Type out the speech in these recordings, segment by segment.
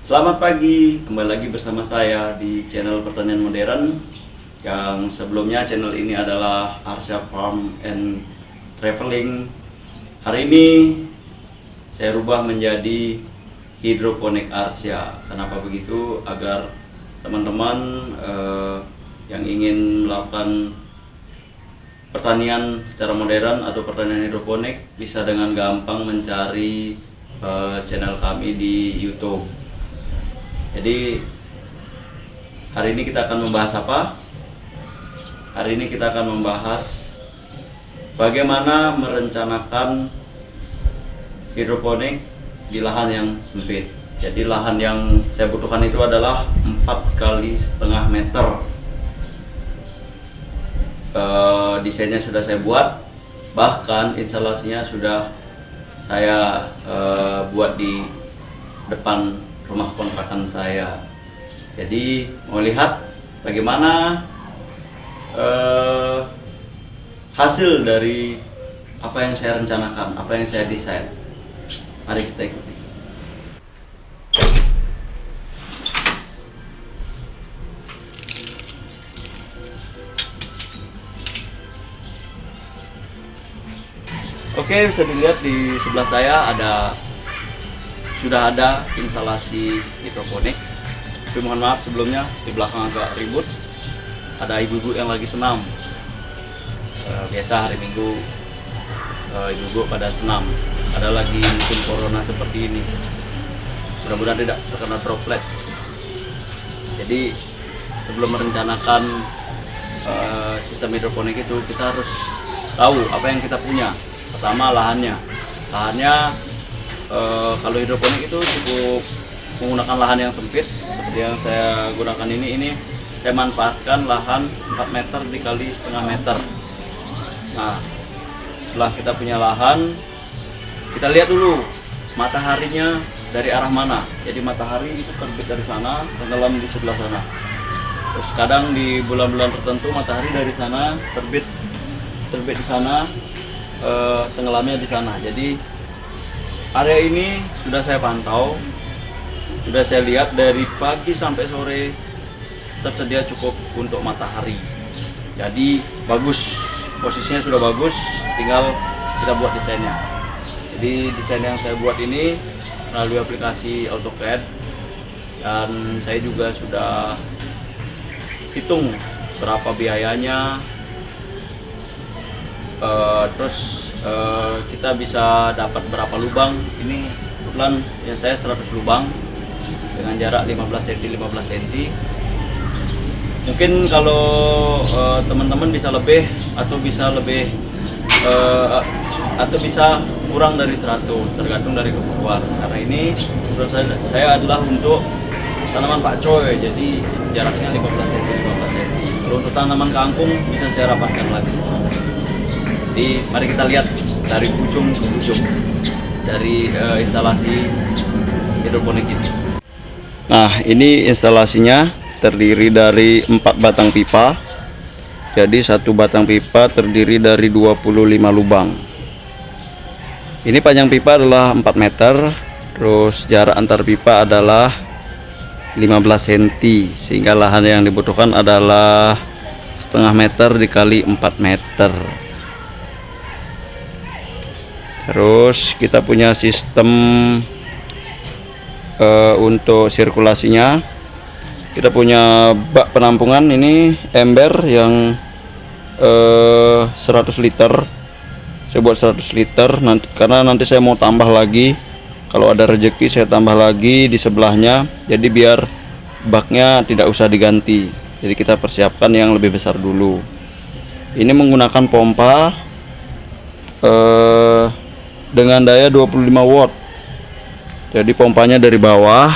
Selamat pagi, kembali lagi bersama saya di channel Pertanian Modern. Yang sebelumnya channel ini adalah Arsya Farm and Traveling. Hari ini saya rubah menjadi hidroponik Arsya. Kenapa begitu? Agar teman-teman yang ingin melakukan pertanian secara modern atau pertanian hidroponik bisa dengan gampang mencari channel kami di YouTube. Jadi hari ini kita akan membahas apa? Hari ini kita akan membahas bagaimana merencanakan hidroponik di lahan yang sempit. Jadi lahan yang saya butuhkan itu adalah 4 kali setengah meter. Desainnya sudah saya buat, bahkan instalasinya sudah saya buat di depan rumah kontrakan saya. Jadi mau lihat bagaimana hasil dari apa yang saya rencanakan, apa yang saya desain. Mari kita ikuti. Oke, bisa dilihat di sebelah saya sudah ada instalasi hidroponik. Tapi mohon maaf sebelumnya, di belakang agak ribut. Ada ibu-ibu yang lagi senam. Biasa hari Minggu ibu-ibu pada senam. Ada lagi musim corona seperti ini. Mudah-mudahan tidak terkena droplet. Jadi sebelum merencanakan sistem hidroponik itu, kita harus tahu apa yang kita punya. Pertama, lahannya. Kalau hidroponik itu cukup menggunakan lahan yang sempit seperti yang saya gunakan ini saya manfaatkan lahan 4 meter dikali setengah meter. Nah, setelah kita punya lahan, kita lihat dulu mataharinya dari arah mana. Jadi matahari itu terbit dari sana, tenggelam di sebelah sana. Terus kadang di bulan-bulan tertentu matahari dari sana terbit di sana, tenggelamnya di sana. Jadi area ini sudah saya pantau, sudah saya lihat dari pagi sampai sore tersedia cukup untuk matahari. Jadi bagus, posisinya sudah bagus, tinggal kita buat desainnya. Jadi desain yang saya buat ini melalui aplikasi AutoCAD, dan saya juga sudah hitung berapa biayanya. Terus kita bisa dapat berapa lubang. Ini kebetulan ya saya 100 lubang dengan jarak 15 cm 15 cm. Mungkin kalau teman-teman bisa lebih atau bisa kurang dari 100, tergantung dari kebutuhan. Karena ini menurut saya adalah untuk tanaman pakcoy, jadi jaraknya 15 cm 15 cm. Kalau untuk tanaman kangkung bisa saya rapatkan lagi. Jadi mari kita lihat dari ujung ke ujung dari instalasi hidroponik ini. Nah, ini instalasinya terdiri dari 4 batang pipa. Jadi satu batang pipa terdiri dari 25 lubang. Ini panjang pipa adalah 4 meter. Terus jarak antar pipa adalah 15 cm, sehingga lahan yang dibutuhkan adalah setengah meter dikali 4 meter. Terus kita punya sistem untuk sirkulasinya. Kita punya bak penampungan, ini ember yang 100 liter. Saya buat 100 liter karena nanti saya mau tambah lagi. Kalau ada rezeki saya tambah lagi di sebelahnya. Jadi biar baknya tidak usah diganti. Jadi kita persiapkan yang lebih besar dulu. Ini menggunakan pompa dengan daya 25 watt. Jadi pompanya dari bawah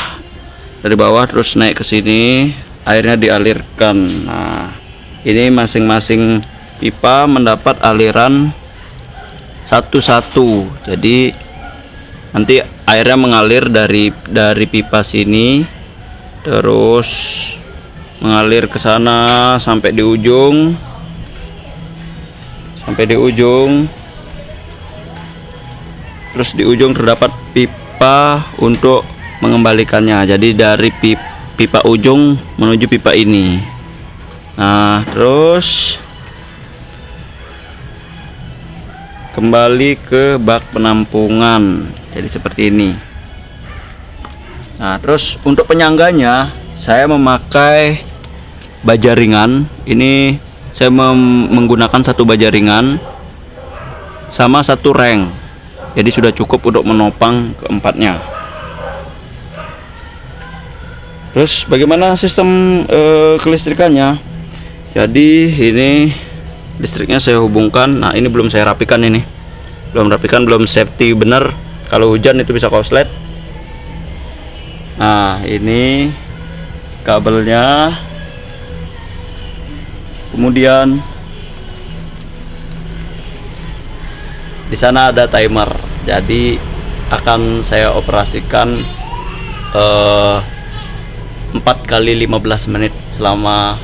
terus naik ke sini, airnya dialirkan. Nah, ini masing-masing pipa mendapat aliran satu-satu. Jadi nanti airnya mengalir dari pipa sini terus mengalir ke sana sampai di ujung. Terus di ujung terdapat pipa untuk mengembalikannya. Jadi dari pipa ujung menuju pipa ini. Nah, terus kembali ke bak penampungan. Jadi seperti ini. Nah, terus untuk penyangganya saya memakai baja ringan. Ini saya menggunakan satu baja ringan sama satu reng. Jadi sudah cukup untuk menopang keempatnya. Terus bagaimana sistem kelistrikannya? Jadi ini listriknya saya hubungkan. Nah, ini belum saya rapikan, ini belum rapikan, belum safety bener, kalau hujan itu bisa korslet. Nah, ini kabelnya, kemudian di sana ada timer, jadi akan saya operasikan 4 kali 15 menit selama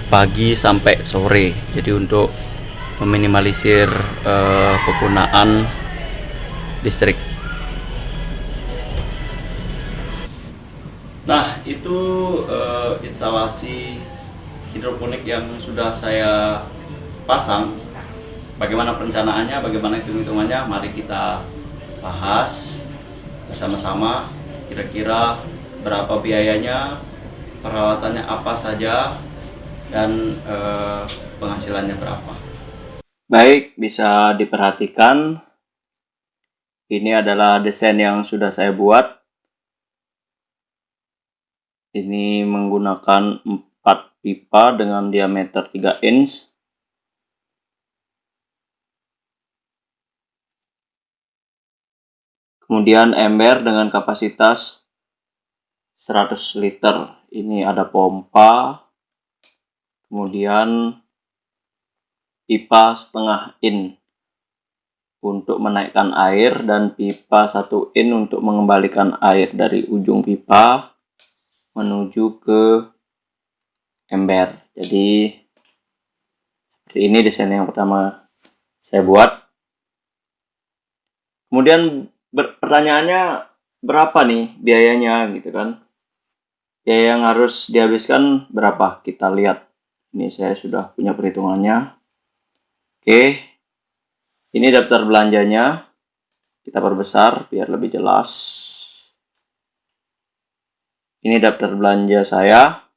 pagi sampai sore. Jadi untuk meminimalisir penggunaan listrik. Nah, itu instalasi hidroponik yang sudah saya pasang. Bagaimana perencanaannya, bagaimana hitung-hitungannya, mari kita bahas bersama-sama. Kira-kira berapa biayanya, perawatannya apa saja, dan penghasilannya berapa. Baik, bisa diperhatikan, ini adalah desain yang sudah saya buat. Ini menggunakan 4 pipa dengan diameter 3 inch. Kemudian ember dengan kapasitas 100 liter. Ini ada pompa. Kemudian pipa setengah in untuk menaikkan air, dan pipa 1 in untuk mengembalikan air dari ujung pipa menuju ke ember. Jadi ini desain yang pertama saya buat. Kemudian pertanyaannya, berapa nih biayanya gitu kan? Biaya yang harus dihabiskan berapa? Kita lihat. Ini saya sudah punya perhitungannya. Oke, ini daftar belanjanya. Kita perbesar biar lebih jelas. Ini daftar belanja saya.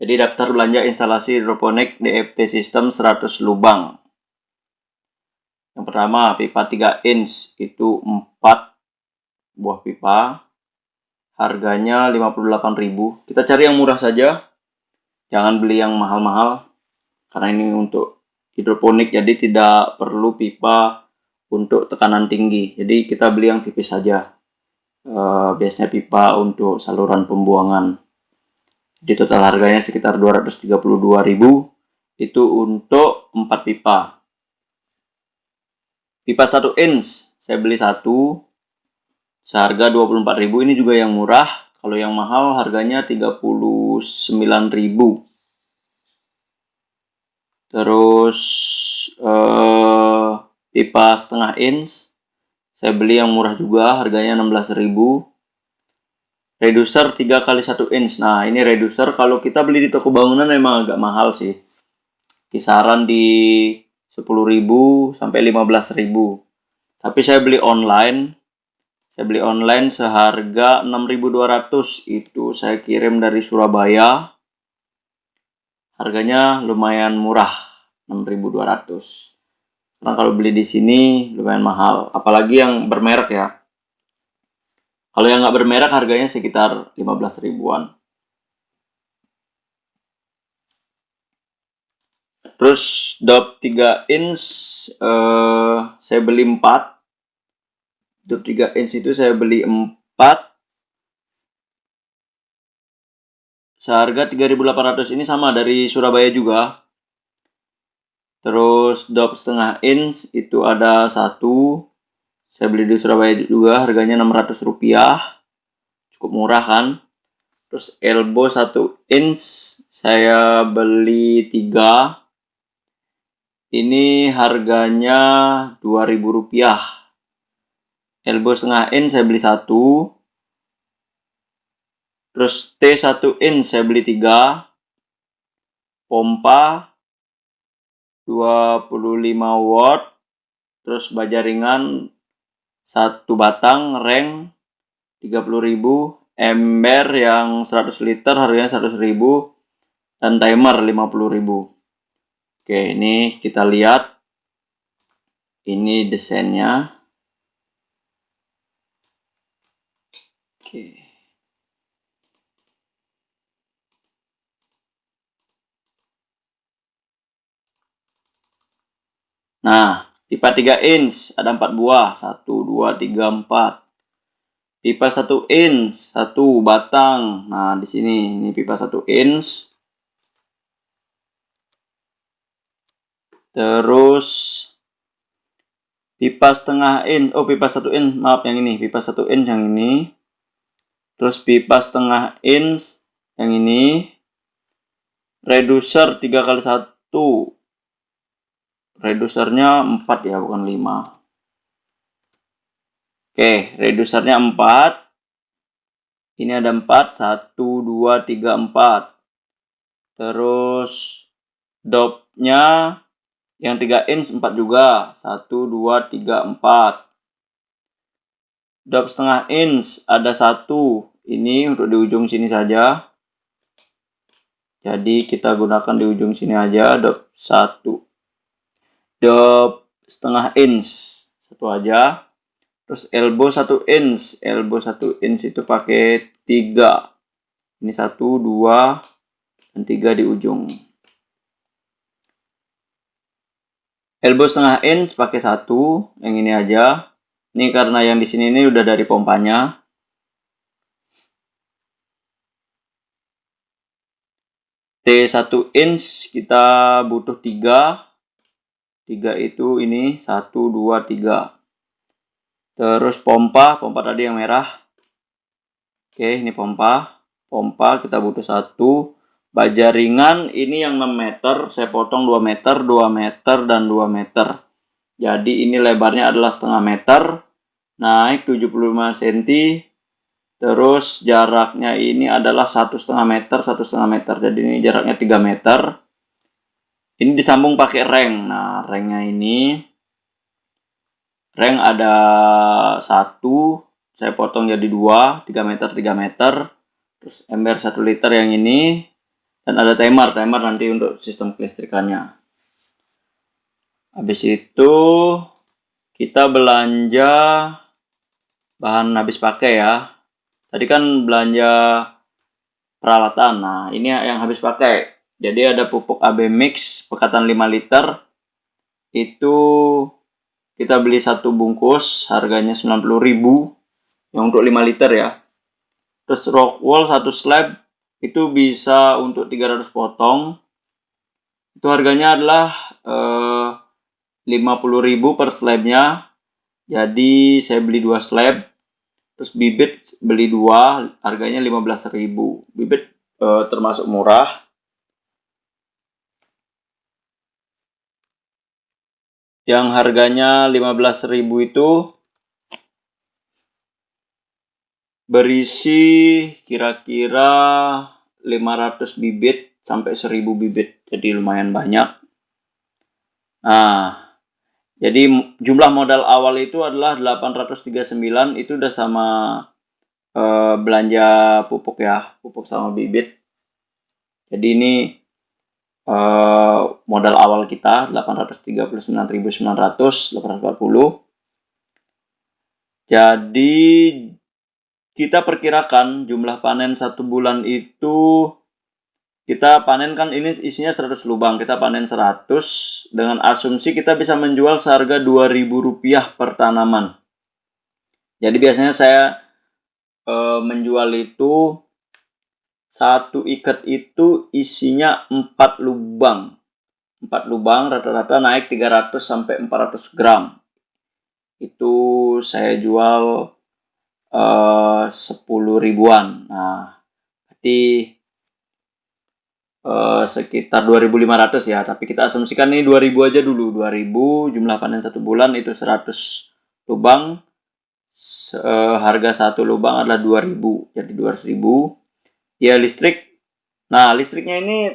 Jadi daftar belanja instalasi hidroponik DFT sistem 100 lubang. Yang pertama, pipa 3 inch itu 4 buah pipa. Harganya 58.000. Kita cari yang murah saja. Jangan beli yang mahal-mahal, karena ini untuk hidroponik, jadi tidak perlu pipa untuk tekanan tinggi. Jadi kita beli yang tipis saja. Biasanya pipa untuk saluran pembuangan. Di total harganya sekitar 232.000. Itu untuk 4 pipa. Pipa 1 inch saya beli 1 seharga 24.000. Ini juga yang murah. Kalau yang mahal harganya 39.000. Terus pipa setengah inch saya beli yang murah juga, harganya 16.000. Reducer 3 kali 1 inch. Nah, ini reducer kalau kita beli di toko bangunan memang agak mahal sih. Kisaran di 10.000 sampai 15.000. Tapi saya beli online. Saya beli online seharga 6.200. Itu saya kirim dari Surabaya. Harganya lumayan murah, 6.200. Karena kalau beli di sini lumayan mahal, apalagi yang bermerek ya. Kalau yang nggak bermerek harganya sekitar 15 ribuan. Terus dop 3 inch saya beli 4. Dop 3 inch itu saya beli 4 seharga 3.800. Ini sama dari Surabaya juga. Terus dop setengah inch itu ada 1. Saya beli di Surabaya juga, harganya 600 rupiah. Cukup murah kan. Terus elbow 1 inch saya beli 3. Ini harganya 2.000 rupiah. elbow setengah in saya beli 1. Terus T1 in saya beli 3. Pompa 25 watt. Terus baja ringan 1 batang, reng 30.000, ember yang 100 liter harganya 100.000, dan timer 50.000. Oke, ini kita lihat. Ini desainnya. Oke. Nah, pipa 3 inch ada 4 buah. 1, 2, 3, 4. Pipa 1 inch 1 batang. Nah, di sini ini pipa 1 inch. Terus pipa setengah inch. Oh, pipa 1 inch. Maaf, yang ini. Pipa 1 inch yang ini. Terus pipa setengah inch yang ini. Reducer 3x1. Reducernya 4 ya, bukan 5. Oke, reducernya 4. Ini ada 4. 1, 2, 3, 4. Terus dopnya yang 3 inch 4 juga. 1, 2, 3, 4. Dop setengah inch ada 1. Ini untuk di ujung sini saja. Jadi kita gunakan di ujung sini aja. Dop 1. Dop setengah inch 1 aja. Terus elbow 1 inch. Elbow 1 inch itu pakai 3. Ini 1, 2, dan 3 di ujung. Elbow setengah inch pakai 1. Yang ini aja. Ini karena yang di sini ini udah dari pompanya. T1 inch kita butuh 3. 3 itu ini 1, 2, 3. Terus pompa tadi yang merah. Oke, ini pompa kita butuh 1. Baja ringan ini yang 6 meter, saya potong 2 meter, 2 meter, dan 2 meter. Jadi ini lebarnya adalah setengah meter, naik 75 cm. Terus jaraknya ini adalah 1,5 meter, 1,5 meter. Jadi ini jaraknya 3 meter. Ini disambung pakai reng. Nah, rengnya ini reng ada 1, saya potong jadi 2, 3 meter, 3 meter. Terus ember 1 liter yang ini. Dan ada timer nanti untuk sistem kelistrikannya. Habis itu kita belanja bahan habis pakai ya. Tadi kan belanja peralatan. Nah, ini yang habis pakai. Jadi ada pupuk AB mix pekatan 5 liter. Itu kita beli 1 bungkus, harganya 90.000 yang untuk 5 liter ya. Terus rock wool 1 slab itu bisa untuk 300 potong. Itu harganya adalah 50.000 per slabnya. Jadi saya beli 2 slab. Terus bibit beli 2, harganya 15.000. Bibit termasuk murah. Yang harganya 15.000 itu berisi kira-kira 500 bibit sampai 1.000 bibit. Jadi lumayan banyak. Nah, jadi jumlah modal awal itu adalah 839. Itu udah sama belanja pupuk ya, pupuk sama bibit. Jadi ini modal awal kita 839.900, 840. Jadi kita perkirakan jumlah panen 1 bulan itu, kita panen kan ini isinya 100 lubang, kita panen 100 dengan asumsi kita bisa menjual seharga Rp2.000 per tanaman. Jadi biasanya saya menjual itu 1 ikat itu isinya 4 lubang. 4 lubang rata-rata naik 300 sampai 400 gram. Itu saya jual 10 ribuan. Nah, berarti sekitar 2.500 ya. Tapi kita asumsikan ini 2.000 aja dulu. 2.000 jumlah panen 1 bulan itu 100 lubang. harga satu lubang adalah 2.000, jadi 200.000. Ya listrik, nah listriknya ini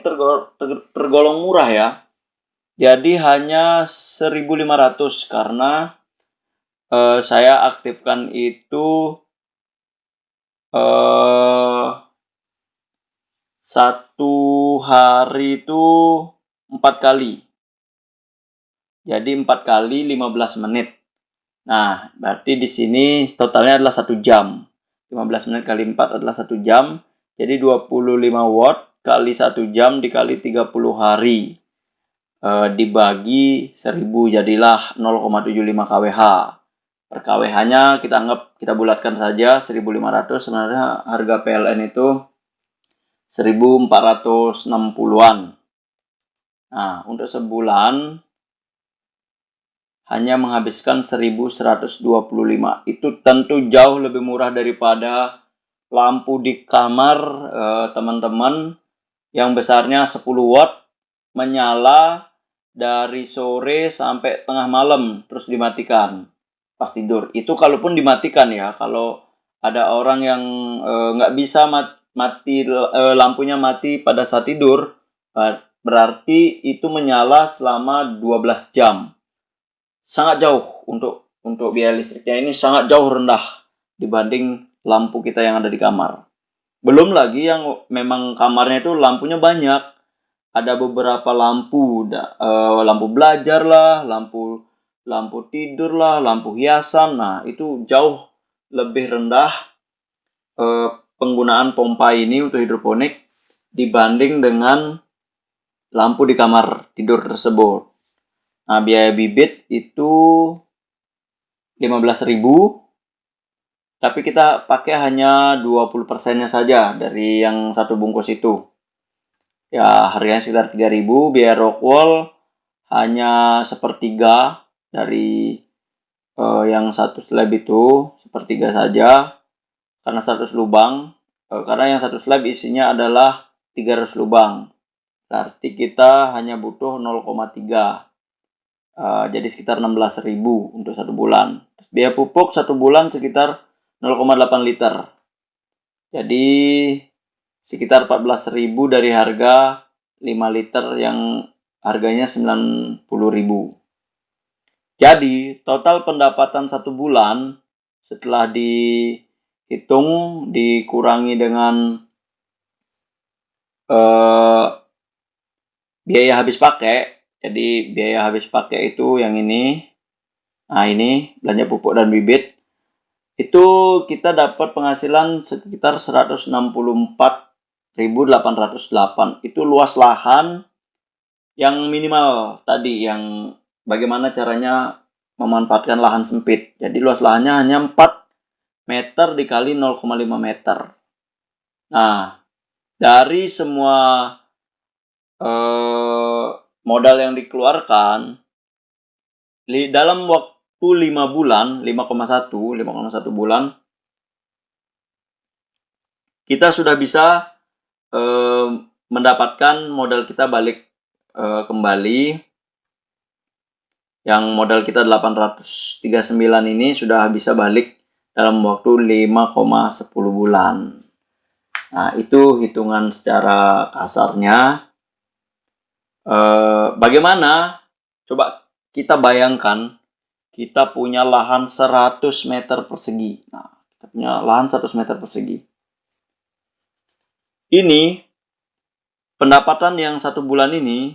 tergolong murah ya, jadi hanya 1.500 karena saya aktifkan itu satu hari itu 4 kali, jadi 4 kali 15 menit. Nah, berarti di sini totalnya adalah 1 jam. 15 menit kali 4 adalah 1 jam. Jadi 25 watt kali 1 jam dikali 30 hari. Dibagi 1000 jadilah 0,75 kWh. Per kWh-nya kita bulatkan saja 1.500. Sebenarnya harga PLN itu 1.460-an. Nah, untuk sebulan hanya menghabiskan 1.125. Itu tentu jauh lebih murah daripada lampu di kamar teman-teman yang besarnya 10 watt menyala dari sore sampai tengah malam terus dimatikan pas tidur. Itu kalaupun dimatikan ya, kalau ada orang yang nggak bisa lampunya mati pada saat tidur, berarti itu menyala selama 12 jam. Sangat jauh untuk biaya listriknya ini sangat jauh rendah dibanding lampu kita yang ada di kamar. Belum lagi yang memang kamarnya itu lampunya banyak. Ada beberapa lampu, lampu belajar lah, lampu tidur lah, lampu hiasan. Nah, itu jauh lebih rendah penggunaan pompa ini untuk hidroponik dibanding dengan lampu di kamar tidur tersebut. Nah, biaya bibit itu 15.000, tapi kita pakai hanya 20%-nya saja dari yang satu bungkus itu. Ya, harganya sekitar 3.000, biaya Rockwool hanya sepertiga dari yang satu slab itu, sepertiga saja, karena 100 lubang. Karena yang satu slab isinya adalah 300 lubang, berarti kita hanya butuh 0,3. Jadi sekitar 16.000 untuk 1 bulan. Biaya pupuk 1 bulan sekitar 0,8 liter. Jadi sekitar 14.000 dari harga 5 liter yang harganya 90.000. Jadi total pendapatan 1 bulan setelah dihitung dikurangi dengan biaya habis pakai. Jadi biaya habis pakai itu yang ini. Nah, ini belanja pupuk dan bibit. Itu kita dapat penghasilan sekitar 164.808. Itu luas lahan yang minimal tadi, yang bagaimana caranya memanfaatkan lahan sempit. Jadi luas lahannya hanya 4 meter dikali 0,5 meter. Nah, dari semua modal yang dikeluarkan dalam waktu 5 bulan, 5,1 bulan, kita sudah bisa mendapatkan modal kita balik kembali. Yang modal kita 839 ini sudah bisa balik dalam waktu 5,10 bulan. Nah, itu hitungan secara kasarnya. Bagaimana? Coba kita bayangkan kita punya lahan 100 meter persegi. Nah, kita punya lahan 100 meter persegi. Ini pendapatan yang 1 bulan ini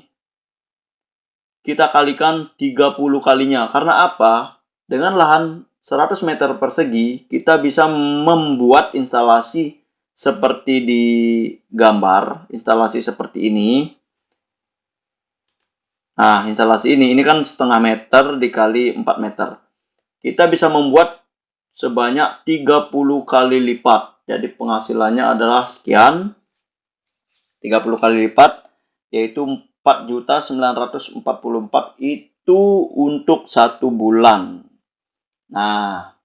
kita kalikan 30 kalinya. Karena apa? Dengan lahan 100 meter persegi, kita bisa membuat instalasi seperti di gambar, instalasi seperti ini. Nah, instalasi ini kan setengah meter dikali 4 meter. Kita bisa membuat sebanyak 30 kali lipat. Jadi penghasilannya adalah sekian. 30 kali lipat, yaitu 4.944 itu untuk 1 bulan. Nah,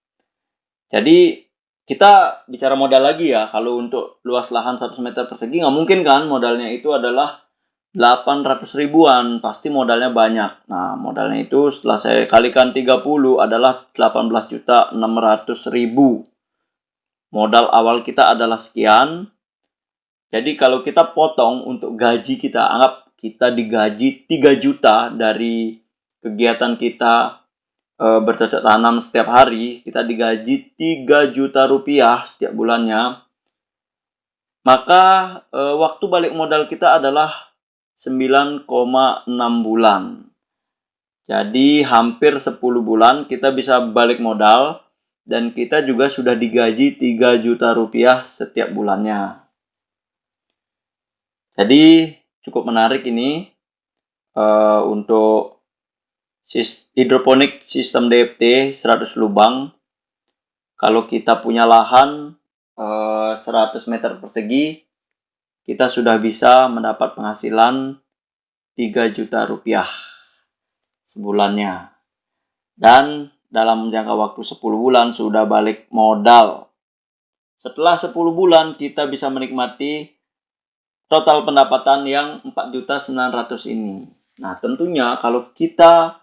jadi kita bicara modal lagi ya. Kalau untuk luas lahan 100 meter persegi, nggak mungkin kan modalnya itu adalah 800 ribuan, pasti modalnya banyak. Nah, modalnya itu setelah saya kalikan 30 adalah 18.600.000. Modal awal kita adalah sekian. Jadi kalau kita potong untuk gaji kita, anggap kita digaji 3 juta dari kegiatan kita bercocok tanam setiap hari, kita digaji 3 juta rupiah setiap bulannya. Maka waktu balik modal kita adalah 9,6 bulan. Jadi hampir 10 bulan kita bisa balik modal dan kita juga sudah digaji 3 juta rupiah setiap bulannya. Jadi cukup menarik ini untuk hidroponik sistem DFT 100 lubang. Kalau kita punya lahan 100 meter persegi, kita sudah bisa mendapat penghasilan 3 juta rupiah sebulannya. Dan dalam jangka waktu 10 bulan sudah balik modal. Setelah 10 bulan kita bisa menikmati total pendapatan yang 4.900.000 ini. Nah, tentunya kalau kita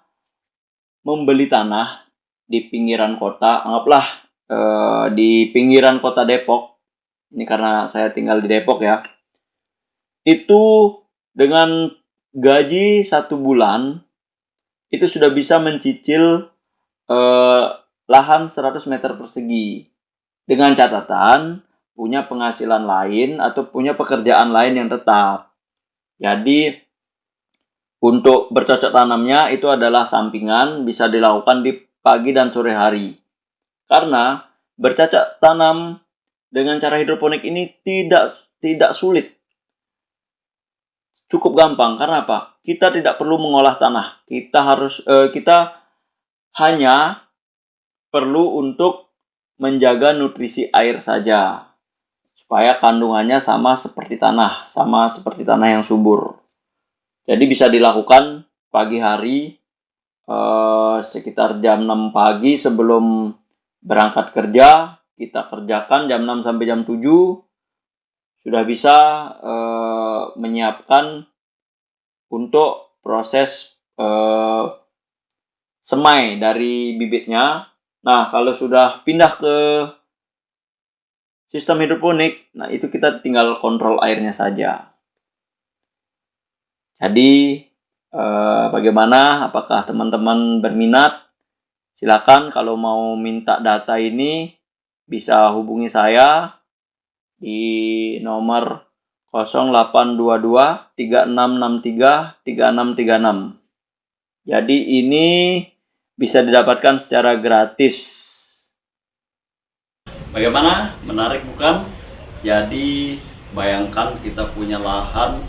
membeli tanah di pinggiran kota, anggaplah di pinggiran kota Depok, ini karena saya tinggal di Depok ya, itu dengan gaji 1 bulan itu sudah bisa mencicil lahan 100 meter persegi dengan catatan punya penghasilan lain atau punya pekerjaan lain yang tetap. Jadi untuk bercocok tanamnya itu adalah sampingan, bisa dilakukan di pagi dan sore hari. Karena bercocok tanam dengan cara hidroponik ini tidak sulit. Cukup gampang. Karena apa? Kita tidak perlu mengolah tanah. Kita hanya perlu untuk menjaga nutrisi air saja, supaya kandungannya sama seperti tanah yang subur. Jadi bisa dilakukan pagi hari sekitar jam 6 pagi sebelum berangkat kerja. Kita kerjakan jam 6 sampai jam 7. Sudah bisa menyiapkan untuk proses semai dari bibitnya. Nah, kalau sudah pindah ke sistem hidroponik, nah itu kita tinggal kontrol airnya saja. Jadi bagaimana? Apakah teman-teman berminat? Silakan kalau mau minta data ini bisa hubungi saya di nomor 0822 3663 3636. Jadi ini bisa didapatkan secara gratis. Bagaimana? Menarik bukan? Jadi bayangkan kita punya lahan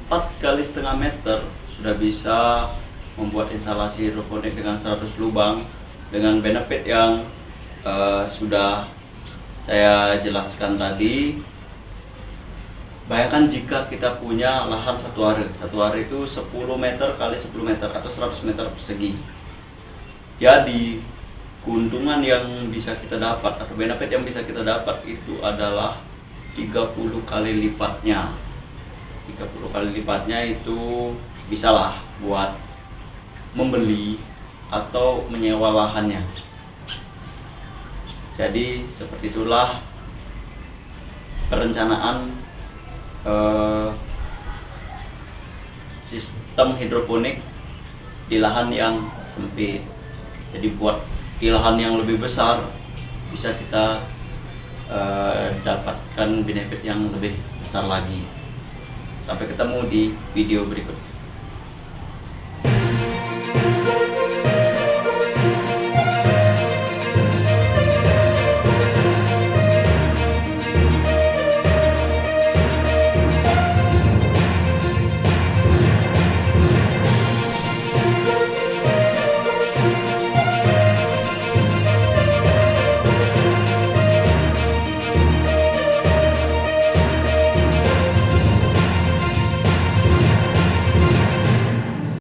4,5 meter sudah bisa membuat instalasi hidroponik dengan 100 lubang dengan benefit yang sudah saya jelaskan tadi. Bayangkan jika kita punya lahan satu area itu 10 meter kali 10 meter atau 100 meter persegi. Jadi keuntungan yang bisa kita dapat atau benefit yang bisa kita dapat itu adalah 30 kali lipatnya. 30 kali lipatnya itu bisalah buat membeli atau menyewa lahannya. Jadi seperti itulah perencanaan sistem hidroponik di lahan yang sempit. Jadi buat di lahan yang lebih besar bisa kita dapatkan benefit yang lebih besar lagi. Sampai ketemu di video berikut.